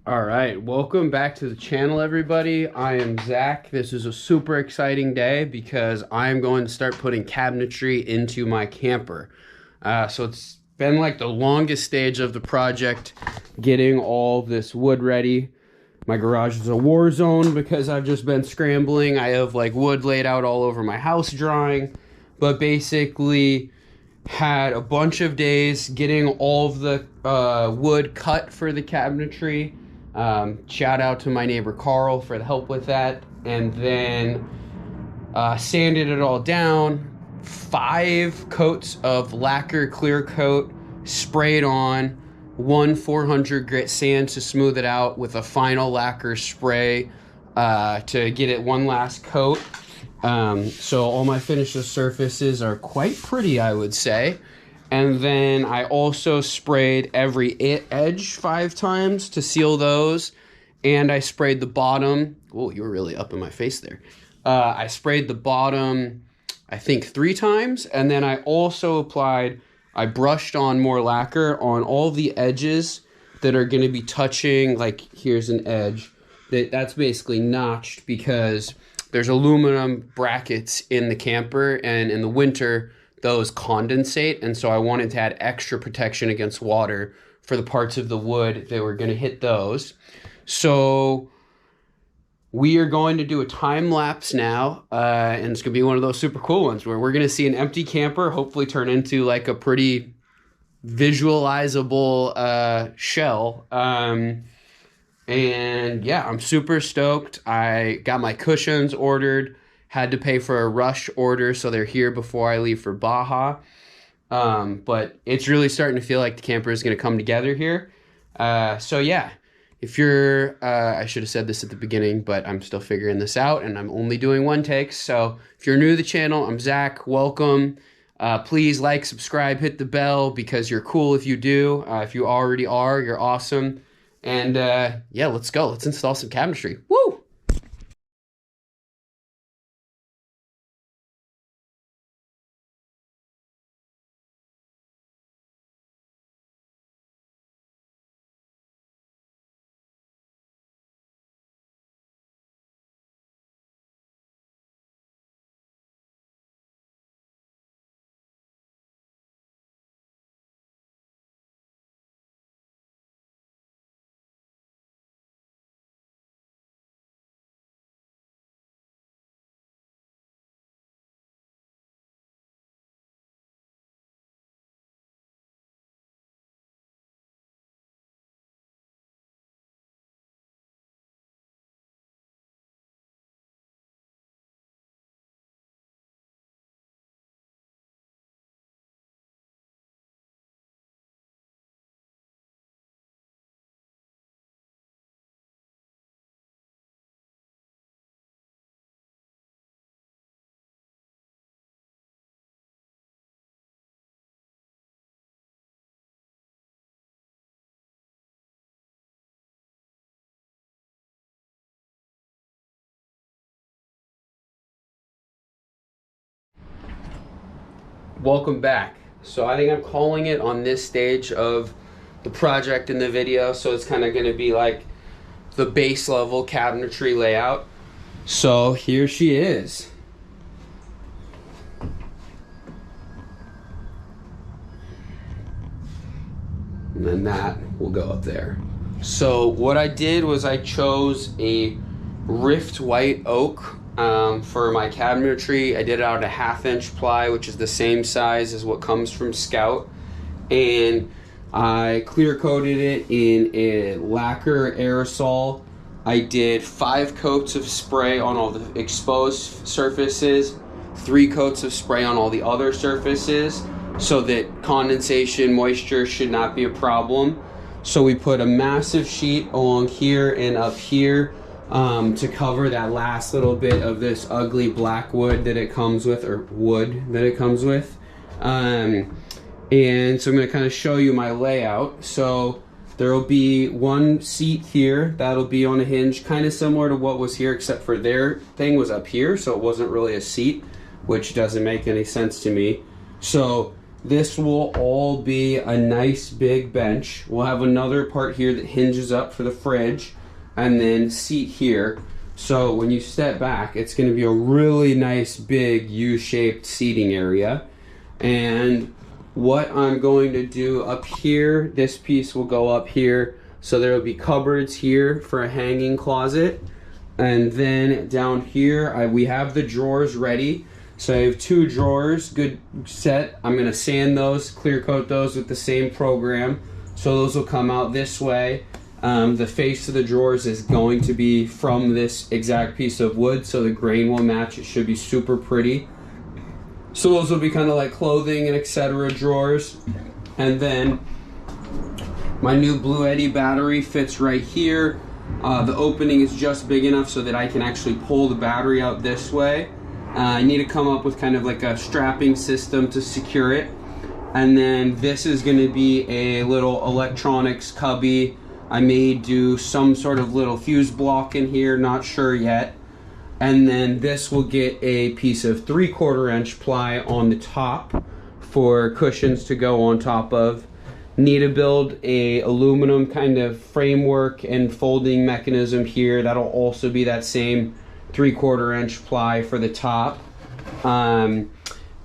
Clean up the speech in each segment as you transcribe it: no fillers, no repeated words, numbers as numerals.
All right, welcome back to the channel, everybody. I am Zach. This is a super exciting day because I'm going to start putting cabinetry into my camper. So it's been like the longest stage of the project, getting all this wood ready. My garage is a war zone because I've just been scrambling. I have like wood laid out all over my house drying, but basically had a bunch of days getting all of the wood cut for the cabinetry. Shout out to my neighbor Carl for the help with that. And then sanded it all down. 5 coats of lacquer clear coat sprayed on. 1 400 grit sand to smooth it out with a final lacquer spray to get it one last coat. So all my finished surfaces are quite pretty, I would say. And then I also sprayed every edge 5 times to seal those. And I sprayed the bottom. Oh, you were really up in my face there. I sprayed the bottom, I think 3 times. And then I also I brushed on more lacquer on all the edges that are going to be touching. Like here's an edge that's basically notched because there's aluminum brackets in the camper, and in the winter those condensate, and so I wanted to add extra protection against water for the parts of the wood that were going to hit those. So we are going to do a time lapse now, and it's going to be one of those super cool ones where we're going to see an empty camper hopefully turn into like a pretty visualizable shell. And yeah, I'm super stoked. I got my cushions ordered, had to pay for a rush order, so they're here before I leave for Baja. But it's really starting to feel like the camper is going to come together here. So yeah, if you're, I should have said this at the beginning, but I'm still figuring this out and I'm only doing 1 take. So if you're new to the channel, I'm Zach, welcome. Please like, subscribe, hit the bell because you're cool if you do. If you already are, you're awesome. And yeah, let's go. Let's install some cabinetry. Woo! Welcome back. So I think I'm calling it on this stage of the project in the video, so it's kind of going to be like the base level cabinetry layout. So here she is. And then that will go up there. So what I did was I chose a rift white oak for my cabinetry. I did it out of 1/2 inch ply, which is the same size as what comes from Scout. And I clear coated it in a lacquer aerosol. I did 5 coats of spray on all the exposed surfaces, 3 coats of spray on all the other surfaces, so that condensation, moisture should not be a problem. So we put a massive sheet along here and up here to cover that last little bit of this ugly black wood that it comes with, or wood that it comes with. And so I'm going to kind of show you my layout. So there will be 1 seat here that'll be on a hinge, kind of similar to what was here, except for their thing was up here, so it wasn't really a seat, which doesn't make any sense to me. So this will all be a nice big bench. We'll have another part here that hinges up for the fridge, and then seat here. So when you step back, it's going to be a really nice big U-shaped seating area. And what I'm going to do up here, this piece will go up here. So there will be cupboards here for a hanging closet. And then down here, we have the drawers ready. So I have 2 drawers, good set. I'm going to sand those, clear coat those with the same program. So those will come out this way. The face of the drawers is going to be from this exact piece of wood, so the grain will match. It should be super pretty. So those will be kind of like clothing and etc. drawers. And then my new Blue Eddy battery fits right here. The opening is just big enough so that I can actually pull the battery out this way. I need to come up with kind of like a strapping system to secure it. And then this is going to be a little electronics cubby. I may do some sort of little fuse block in here, not sure yet. And then this will get a piece of 3/4 inch ply on the top for cushions to go on top of. Need to build a aluminum kind of framework and folding mechanism here. That'll also be that same 3/4 inch ply for the top. And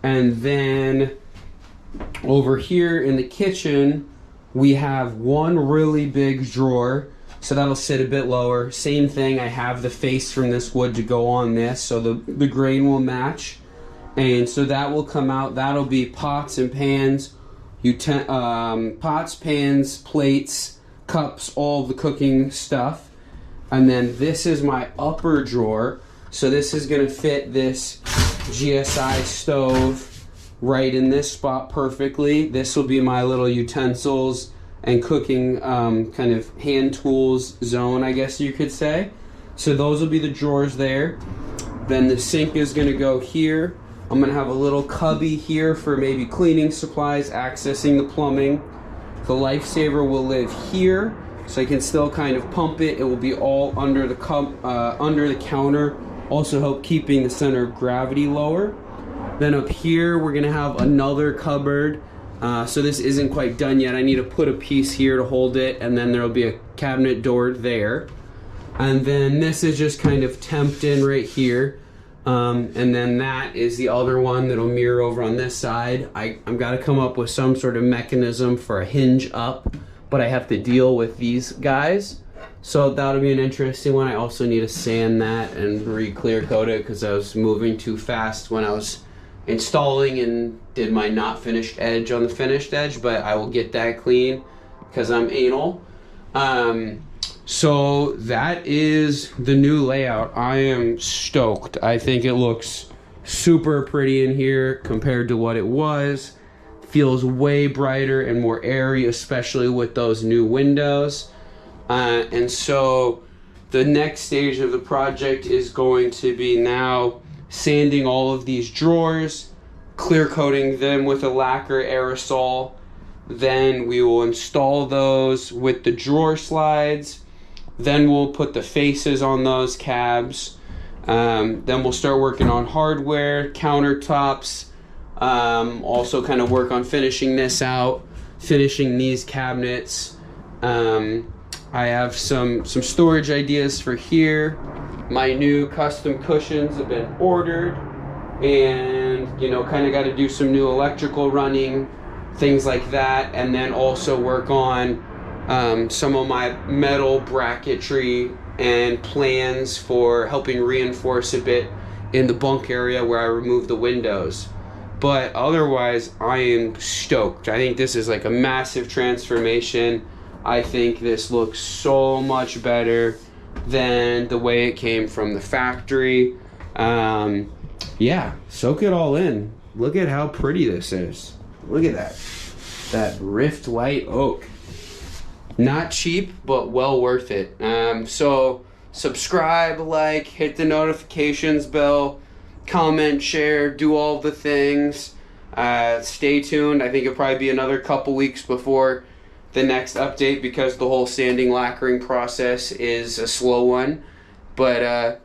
then over here in the kitchen, we have one really big drawer, so that'll sit a bit lower. Same thing, I have the face from this wood to go on this, so the grain will match. And so that will come out. That'll be pots and pans, pots, pans, plates, cups, all the cooking stuff. And then this is my upper drawer. So this is gonna fit this GSI stove right in this spot perfectly. This will be my little utensils and cooking kind of hand tools zone, I guess you could say. So those will be the drawers there. Then the sink is gonna go here. I'm gonna have a little cubby here for maybe cleaning supplies, accessing the plumbing. The Lifesaver will live here, so I can still kind of pump it. It will be all under the counter. Also help keeping the center of gravity lower. Then up here, we're gonna have another cupboard. So this isn't quite done yet. I need to put a piece here to hold it, and then there'll be a cabinet door there. And then this is just kind of temped in right here. And then that is the other one that'll mirror over on this side. I've got to come up with some sort of mechanism for a hinge up, but I have to deal with these guys. So that'll be an interesting one. I also need to sand that and re-clear coat it because I was moving too fast when I was installing and did my not finished edge on the finished edge, but I will get that clean because I'm anal. So that is the new layout. I am stoked. I think it looks super pretty in here compared to what it was. Feels way brighter and more airy, especially with those new windows. And so the next stage of the project is going to be now sanding all of these drawers, clear coating them with a lacquer aerosol. Then we will install those with the drawer slides. Then we'll put the faces on those cabs. Then we'll start working on hardware, countertops. Also kind of work on finishing this out, finishing these cabinets. I have some storage ideas for here. My new custom cushions have been ordered, and kind of got to do some new electrical running, things like that, and then also work on some of my metal bracketry and plans for helping reinforce a bit in the bunk area where I removed the windows. But otherwise, I am stoked. I think this is like a massive transformation. I think this looks so much better than the way it came from the factory. Yeah, soak it all in. Look at how pretty this is. Look at that rift white oak. Not cheap, but well worth it. So subscribe, like, hit the notifications bell, comment, share, do all the things. Stay tuned. I think it'll probably be another couple weeks before the next update because the whole sanding lacquering process is a slow one. But,